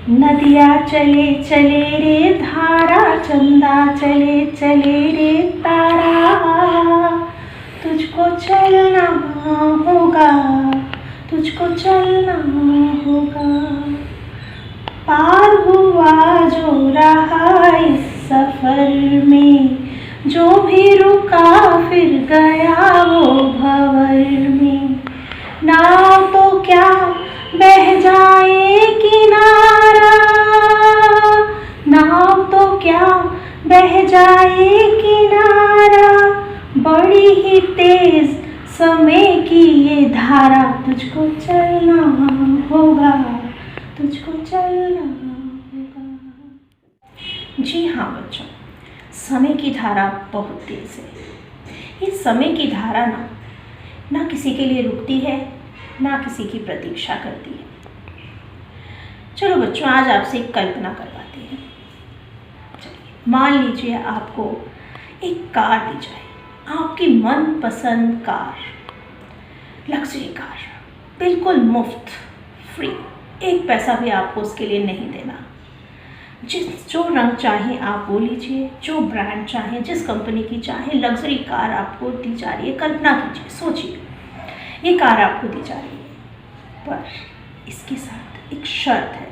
नदिया चले चले रे धारा, चंदा चले चले रे तारा, तुझको चलना होगा, तुझको चलना होगा। पार हुआ जो रहा इस सफर में, जो भी रुका फिर गया वो भंवर में। नाव तो क्या बह जाए किनारा, नाव तो क्या बह जाए किनारा, बड़ी ही तेज समय की ये धारा, तुझको चलना होगा, तुझको चलना होगा। जी हाँ बच्चों, समय की धारा बहुत तेज है। इस समय की धारा ना किसी के लिए रुकती है, ना किसी की प्रतीक्षा करती है। चलो बच्चों, आज आपसे एक कल्पना करवाते हैं। मान लीजिए आपको एक कार दी जाए, आपकी मनपसंद कार, लग्जरी कार, बिल्कुल मुफ्त, फ्री, एक पैसा भी आपको उसके लिए नहीं देना। जो रंग चाहे आप वो लीजिए, जो ब्रांड चाहे, जिस कंपनी की चाहे लग्जरी कार आपको दी जा रही है। कल्पना कीजिए, सोचिए, ये कार आपको दी जा रही है, पर इसके साथ एक शर्त है।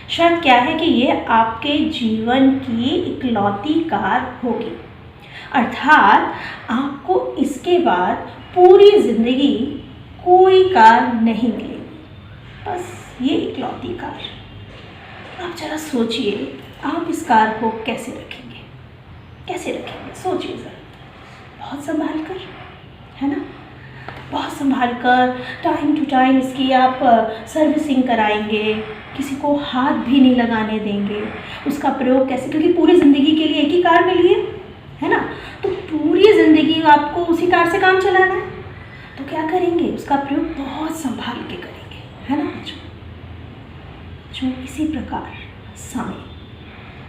शर्त क्या है कि ये आपके जीवन की इकलौती कार होगी, अर्थात आपको इसके बाद पूरी जिंदगी कोई कार नहीं मिलेगी, बस ये इकलौती कार। आप जरा सोचिए, आप इस कार को कैसे रखेंगे, कैसे रखेंगे? सोचिए ज़रा। बहुत संभाल कर, है ना, बहुत संभाल कर, टाइम टू टाइम इसकी आप सर्विसिंग कराएंगे, किसी को हाथ भी नहीं लगाने देंगे। उसका प्रयोग कैसे, क्योंकि पूरी ज़िंदगी के लिए एक ही कार मिली है ना, तो पूरी ज़िंदगी आपको उसी कार से काम चलाना है, तो क्या करेंगे? उसका प्रयोग बहुत संभाल के करेंगे, है ना बच्चों। जो इसी प्रकार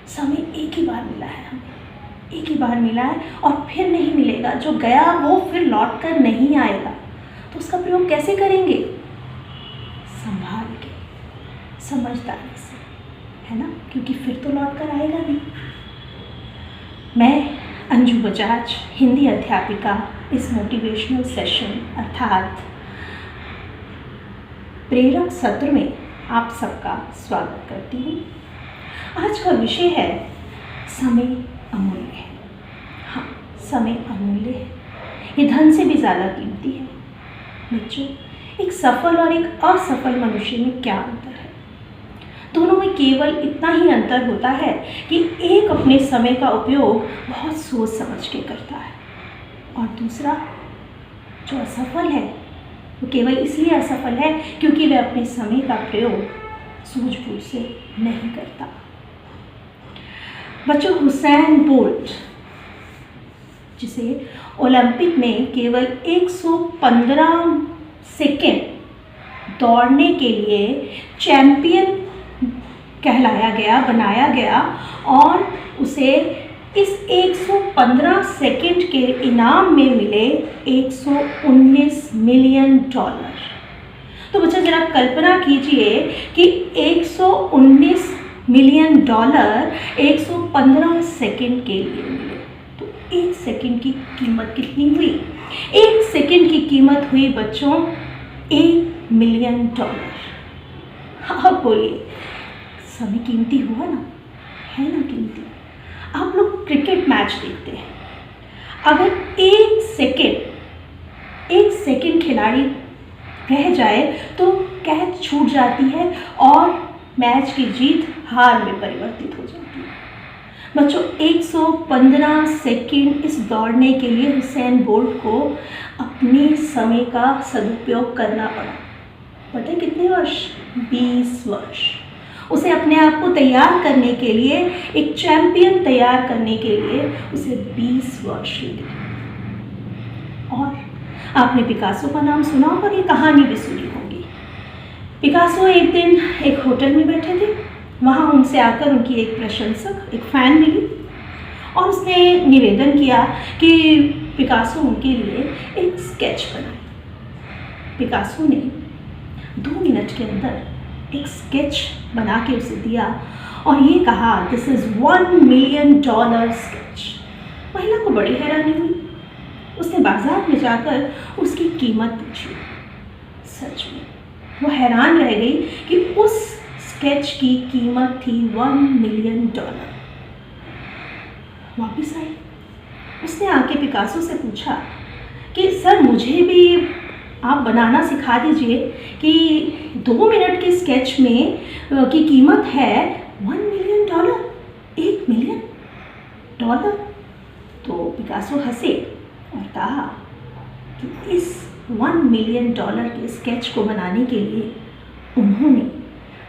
समय एक ही बार मिला है हमें, एक ही बार मिला है और फिर नहीं मिलेगा। जो गया वो फिर लौट कर नहीं आएगा, तो उसका प्रयोग कैसे करेंगे? संभाल के, समझदारी से, है ना, क्योंकि फिर तो लौट कर आएगा नहीं। मैं अंजू बजाज, हिंदी अध्यापिका, इस मोटिवेशनल सेशन अर्थात प्रेरक सत्र में आप सबका स्वागत करती हूँ। आज का विषय है समय अमूल्य है। हाँ, समय अमूल्य है, ये धन से भी ज़्यादा कीमती है। बच्चों, एक सफल और एक असफल मनुष्य में क्या अंतर है? दोनों में केवल इतना ही अंतर होता है कि एक अपने समय का उपयोग बहुत सोच समझ के करता है, और दूसरा जो असफल है वो केवल इसलिए असफल है क्योंकि वह अपने समय का प्रयोग सूझबूझ से नहीं करता। बच्चों, हुसैन बोल्ट, जिसे ओलंपिक में केवल 115 सेकेंड दौड़ने के लिए चैंपियन कहलाया गया, बनाया गया, और उसे इस 115 सेकेंड के इनाम में मिले $119 मिलियन। तो बच्चा जरा कल्पना कीजिए कि $119 मिलियन 115 सेकेंड के लिए मिले, तो एक सेकेंड की कीमत कितनी हुई? एक सेकेंड की कीमत हुई बच्चों $1 मिलियन। आप बोलिए, समय कीमती हुआ ना, है ना कीमती? आप लोग क्रिकेट मैच देखते हैं, अगर एक सेकेंड खिलाड़ी रह जाए तो कैच छूट जाती है और मैच की जीत हार में परिवर्तित हो जाती है। बच्चों, 115 सेकेंड इस दौड़ने के लिए हुसैन बोल्ट को अपने समय का सदुपयोग करना पड़ा। पता है कितने वर्ष? 20 वर्ष। उसे अपने आप को तैयार करने के लिए, एक चैंपियन तैयार करने के लिए उसे 20 वर्ष लगे। और आपने पिकासो का नाम सुना होगा, ये कहानी भी सुनी होगी। पिकासो एक दिन एक होटल में बैठे थे, वहाँ उनसे आकर उनकी एक प्रशंसक, एक फ़ैन मिली, और उसने निवेदन किया कि पिकासो उनके लिए एक स्केच बनाए। पिकासो ने 2 मिनट के अंदर एक स्केच बना के उसे दिया और ये कहा, दिस इज़ $1 मिलियन स्केच। महिला को बड़ी हैरानी हुई। उसने बाजार में जाकर उसकी कीमत पूछी। सच में वो हैरान रह गई कि उस स्केच की कीमत थी $1 मिलियन। वापस आई, उसने आके पिकासो से पूछा कि सर मुझे भी आप बनाना सिखा दीजिए कि 2 मिनट के स्केच में की कीमत है $1 मिलियन, $1 मिलियन। तो पिकासो हंसे और कहा कि इस $1 मिलियन के स्केच को बनाने के लिए उन्होंने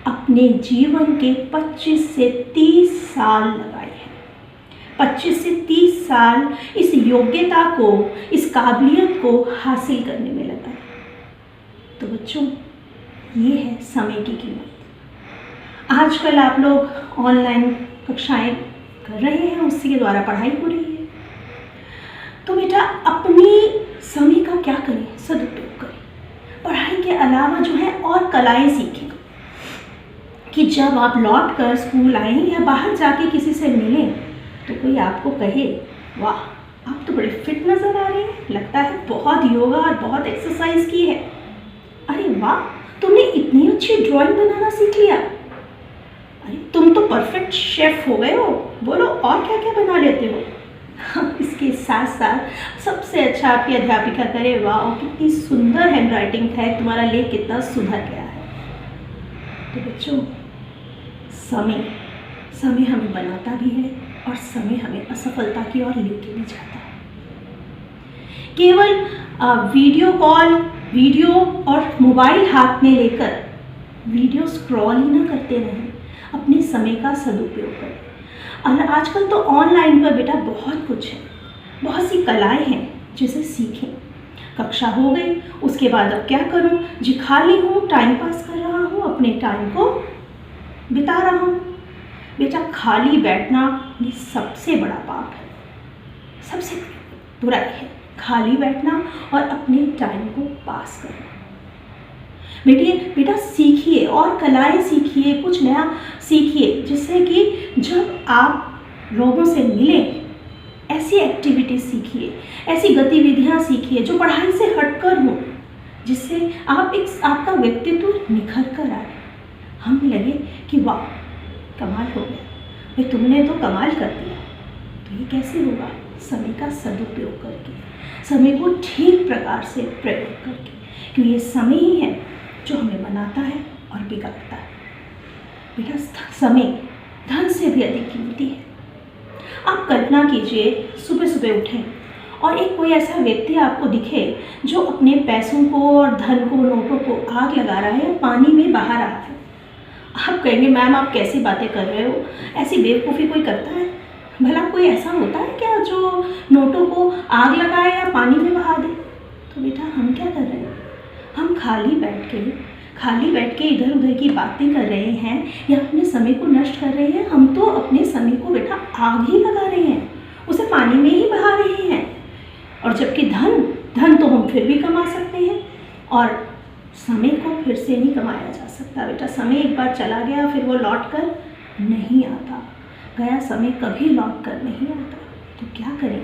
अपने जीवन के 25 से 30 साल लगाए हैं। 25 से 30 साल इस योग्यता को, इस काबिलियत को हासिल करने में लगा। तो बच्चों, ये है समय की कीमत। आजकल आप लोग ऑनलाइन कक्षाएं कर रहे हैं, उसी के द्वारा पढ़ाई हो रही है। तो बेटा अपनी समय का क्या करें, सदुपयोग करें। पढ़ाई के अलावा जो है और कलाएं सीखें कि जब आप लौट कर स्कूल आएँ या बाहर जाके किसी से मिलें तो कोई आपको कहे, वाह आप तो बड़े फिट नज़र आ रहे हैं, लगता है बहुत योगा और बहुत एक्सरसाइज की है। अरे वाह, तुमने इतनी अच्छी ड्राइंग बनाना सीख लिया। अरे तुम तो परफेक्ट शेफ हो गए हो, बोलो और क्या क्या बना लेते हो। इसके साथ साथ सबसे अच्छा आपकी अध्यापिका करे, वाह कितनी सुंदर हैंड राइटिंग है, तुम्हारा लेख कितना सुधर गया है। तो बच्चों, समय हमें बनाता भी है और समय हमें असफलता की ओर लेके भी जाता है। केवल वीडियो और मोबाइल हाथ में लेकर वीडियो स्क्रॉल ही ना करते रहें, अपने समय का सदुपयोग करें। आजकल तो ऑनलाइन पर बेटा बहुत कुछ है, बहुत सी कलाएं हैं जिसे सीखें। कक्षा हो गई, उसके बाद अब क्या करूं जी, खाली हूँ, टाइम पास कर रहा हूँ, अपने टाइम को बिता रहा हूँ। बेटा खाली बैठना ये सबसे बड़ा पाप है, सबसे बुराई है, खाली बैठना और अपने टाइम को पास करना। बेटा सीखिए और कलाएं सीखिए, कुछ नया सीखिए, जिससे कि जब आप लोगों से मिलें ऐसी एक्टिविटीज सीखिए, ऐसी गतिविधियां सीखिए जो पढ़ाई से हटकर हो, जिससे आपका व्यक्तित्व निखर कर आए। हमें लगे कि वाह कमाल हो गया भाई, तुमने तो कमाल कर दिया। तो ये कैसे होगा? समय का सदुपयोग करके, समय को ठीक प्रकार से प्रयोग करके, क्योंकि ये समय ही है जो हमें बनाता है और बिगाड़ता है। बेटा समय धन से भी अधिक कीमती है। आप कल्पना कीजिए, सुबह सुबह उठें और एक कोई ऐसा व्यक्ति आपको दिखे जो अपने पैसों को और धन को, नोटों को आग लगा रहा है, पानी में बहा रहा है। आप कहेंगे मैम आप कैसी बातें कर रहे हो, ऐसी बेवकूफ़ी कोई करता है? भला कोई ऐसा होता है क्या जो नोटों को आग लगाए या पानी में बहा दे? तो बेटा हम क्या कर रहे हैं? हम खाली बैठ के इधर उधर की बातें कर रहे हैं या अपने समय को नष्ट कर रहे हैं। हम तो अपने समय को बेटा आग ही लगा रहे हैं, उसे पानी में ही बहा रहे हैं। और जबकि धन तो हम फिर भी कमा सकते हैं और समय को फिर से नहीं कमाया जा सकता। बेटा समय एक बार चला गया फिर वो लौट कर नहीं आता, गया समय कभी लौट कर नहीं आता। तो क्या करें?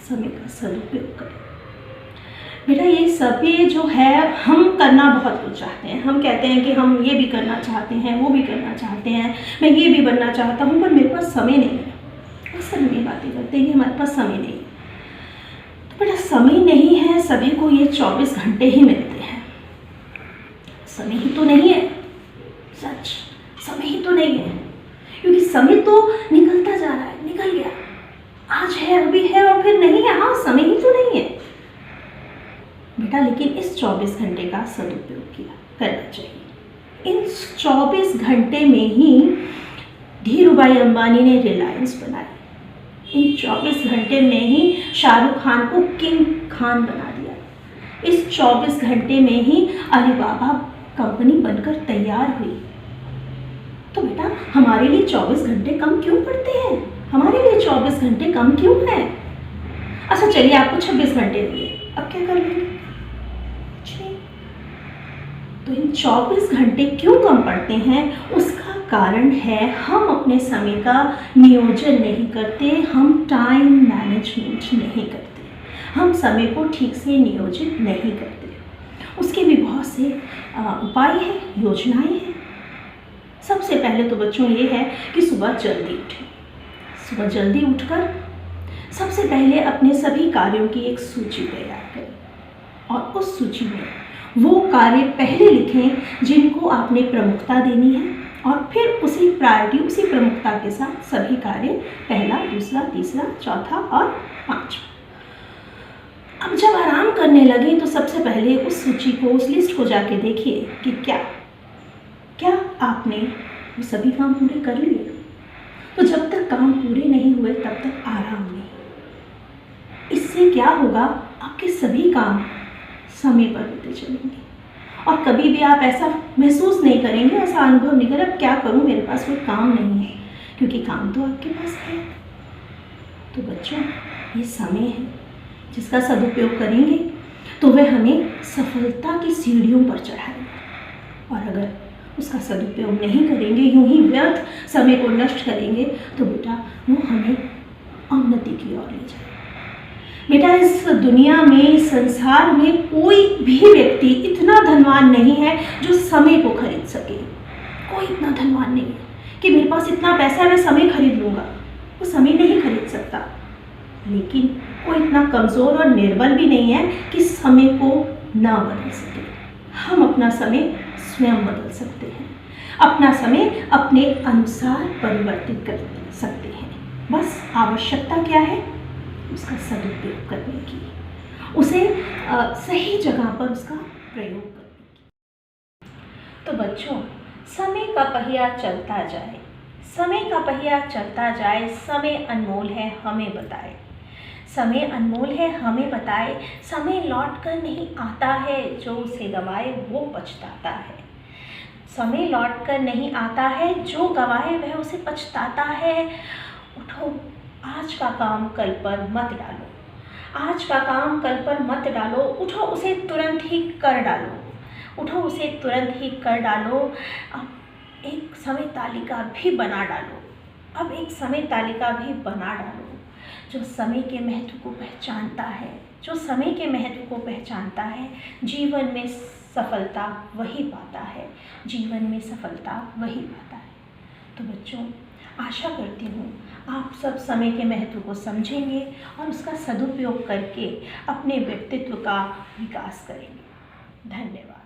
समय का सदुपयोग करें। बेटा ये सभी जो है हम करना बहुत कुछ चाहते हैं। हम कहते हैं कि हम ये भी करना चाहते हैं, वो भी करना चाहते हैं, मैं ये भी बनना चाहता हूँ, पर मेरे पास समय नहीं है। अक्सर हम ये बातें करते हैं कि हमारे पास समय नहीं है। तो बेटा समय नहीं है, सभी को ये 24 घंटे ही मिलते हैं। समय ही तो नहीं है, सच समय ही तो नहीं है, क्योंकि समय तो निकलता जा रहा है, निकल गया, आज है अभी है और फिर नहीं है। हाँ समय ही तो नहीं है बेटा, लेकिन इस 24 घंटे का सदुपयोग करना चाहिए। इन 24 घंटे में ही धीरूभाई अंबानी ने रिलायंस बनाई। इन 24 घंटे में ही शाहरुख खान को किंग खान बना दिया। इस 24 घंटे में ही अलीबाबा कंपनी बनकर तैयार हुई। तो बेटा हमारे लिए 24 घंटे कम क्यों पड़ते हैं? हमारे लिए 24 घंटे कम क्यों है? अच्छा चलिए आपको 26 घंटे दिए, अब क्या कर लेंगे? तो इन 24 घंटे क्यों कम पड़ते हैं, उसका कारण है हम अपने समय का नियोजन नहीं करते, हम टाइम मैनेजमेंट नहीं करते, हम समय को ठीक से नियोजित नहीं करते। उसके भी बहुत से उपाय हैं, योजनाएं हैं। सबसे पहले तो बच्चों ये है कि सुबह जल्दी उठें। सुबह जल्दी उठकर सबसे पहले अपने सभी कार्यों की एक सूची तैयार करें और उस सूची में वो कार्य पहले लिखें जिनको आपने प्रमुखता देनी है, और फिर उसी प्रायोरिटी, उसी प्रमुखता के साथ सभी कार्य, पहला, दूसरा, तीसरा, चौथा और पांचवा। अब जब आराम करने लगे तो सबसे पहले उस सूची को, उस लिस्ट को जाके देखिए कि क्या आपने वो सभी काम पूरे कर लिए। तो जब तक काम पूरे नहीं हुए तब तक आराम नहीं। इससे क्या होगा, आपके सभी काम समय पर होते चलेंगे और कभी भी आप ऐसा महसूस नहीं करेंगे, ऐसा अनुभव नहीं करें अब क्या करूं, मेरे पास कोई काम नहीं है, क्योंकि काम तो आपके पास है। तो बच्चों, ये समय है जिसका सदुपयोग करेंगे तो वह हमें सफलता की सीढ़ियों पर चढ़ाएगा, और अगर उसका सदुपयोग नहीं करेंगे, यूं ही व्यर्थ समय को नष्ट करेंगे, तो बेटा वो हमें उन्नति की ओर ले जाएगा। बेटा, इस दुनिया में, इस संसार में कोई भी व्यक्ति इतना धनवान नहीं है जो समय को खरीद सके। कोई इतना धनवान नहीं है कि मेरे पास इतना पैसा है मैं समय खरीद लूँगा, वो समय नहीं खरीद सकता। लेकिन कोई इतना कमज़ोर और निर्बल भी नहीं है कि समय को ना बदल सके। हम अपना समय स्वयं बदल सकते हैं, अपना समय अपने अनुसार परिवर्तित कर सकते हैं। बस आवश्यकता क्या है, उसका सदुपयोग करने की, उसे सही जगह पर उसका प्रयोग करने की। तो बच्चों, समय का पहिया चलता जाए, समय का पहिया चलता जाए, समय अनमोल है हमें बताए, समय अनमोल है हमें बताए, समय लौट कर नहीं आता है, जो उसे गवाए वो पछताता है। समय लौट कर नहीं आता है, जो गवाए वह उसे पछताता है। उठो, आज का काम कल पर मत डालो, आज का काम कल पर मत डालो, उठो उसे तुरंत ही कर डालो, उठो उसे तुरंत ही कर डालो। अब एक समय तालिका भी बना डालो, अब एक समय तालिका भी बना डालो। जो समय के महत्व को पहचानता है, जो समय के महत्व को पहचानता है, जीवन में सफलता वही पाता है, जीवन में सफलता वही पाता है। तो बच्चों, आशा करती हूँ आप सब समय के महत्व को समझेंगे और उसका सदुपयोग करके अपने व्यक्तित्व का विकास करेंगे। धन्यवाद।